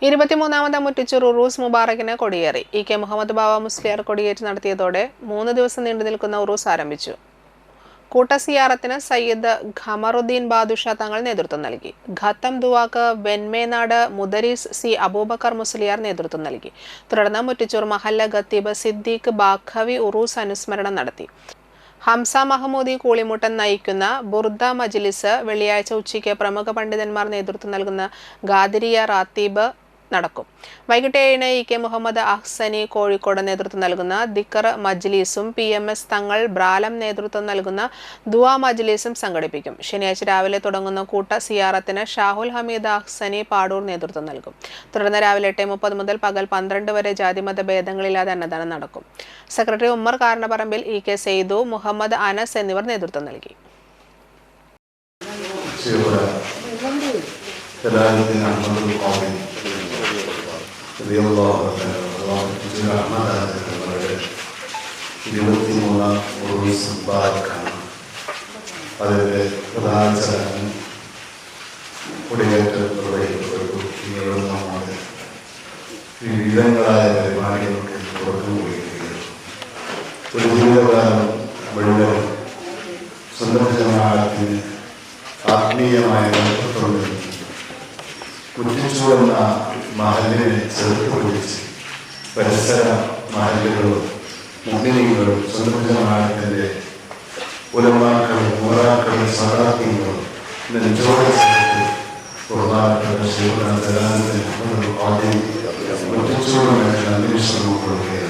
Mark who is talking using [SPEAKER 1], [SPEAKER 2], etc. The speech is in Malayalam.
[SPEAKER 1] 23ാമത് മുറ്റിച്ചൂർ ഉറൂസ് മുബാറക്കിന് കൊടിയേറി. കെ മുഹമ്മദ് ബാവ മുസ്ലിയാർ കൊടിയേറ്റ് നടത്തിയതോടെ 3 ദിവസം നീണ്ടു നിൽക്കുന്ന ഉറൂസ് ആരംഭിച്ചു. കൂട്ടസിയാറത്തിന് സയ്യിദ് ഖമറുദ്ദീൻ ബാദുഷ തങ്ങൾ നേതൃത്വം നൽകി. ഖത്തം ദുവാക്ക് വെന്മേനാട് മുദരീസ് സി അബൂബക്കർ മുസ്ലിയാർ നേതൃത്വം നൽകി. തുടർന്ന് മുറ്റിച്ചൂർ മഹല്ല ഖത്തീബ് സിദ്ദീഖ് ബാഖവി ഉറൂസ് അനുസ്മരണം നടത്തി. ഹംസ മഹമൂദി കൂളിമുട്ടൻ നയിക്കുന്ന ബുർദ മജ്ലിസ് വെള്ളിയാഴ്ച ഉച്ചയ്ക്ക് പ്രമുഖ പണ്ഡിതന്മാർ നേതൃത്വം നൽകുന്ന ഖാദിരിയ റാത്തീബ് നടക്കും. വൈകിട്ട് 7-ന് കെ മുഹമ്മദ് അഹ്സനി കോഴിക്കോട് നേതൃത്വം നൽകുന്ന ദിക്ർ മജ്ലിസും PMS തങ്ങൾ ബ്രാലം നേതൃത്വം നൽകുന്ന ദുആ മജ്ലിസും സംഘടിപ്പിക്കും. ശനിയാഴ്ച രാവിലെ തുടങ്ങുന്ന കൂട്ട സിയാറത്തിന് ഷാഹുൽ ഹമീദ് അഹ്സനി പാടൂർ നേതൃത്വം നൽകും. തുടർന്ന് രാവിലെ 8:30 മുതൽ പകൽ 12 വരെ ജാതിമത ഭേദങ്ങളില്ലാതെ അന്നദാനം നടക്കും. സെക്രട്ടറി ഉമ്മർ കാരണപ്പറമ്പിൽ കെ സെയ്ദു, മുഹമ്മദ് അനസ് എന്നിവർ നേതൃത്വം നൽകി.
[SPEAKER 2] അതിൻ്റെ പ്രധാന ചടങ്ങ് കൊടിയേറ്റ് നിർവഹിക്കപ്പെട്ടു. വിവിധങ്ങളായ പരിപാടികൾക്ക് തുടക്കം കുറിക്കുകയാണ്. ഒരു ജീവിതകാലം മുഴുവൻ സ്വന്തം ജമാഅത്തിന് ആത്മീയമായ നേതൃത്വം നൽകി മുറ്റിച്ചൂർ എന്ന മഹലിനെ ചേർത്ത് പിടിച്ച് പരിസര മഹലുകളും മുഗ്നീകളും സ്വന്തം ജമാഅത്തിൻ്റെ ഉലമാക്കളും മോറാക്കളും സാധാത്യങ്ങളും നെഞ്ചോടെ ചേർത്ത് പ്രധാനപ്പെട്ട ശിവനാഥ മുറ്റിച്ചൂർ മേഖല അന്വേഷണം കൊടുക്കുകയാണ്.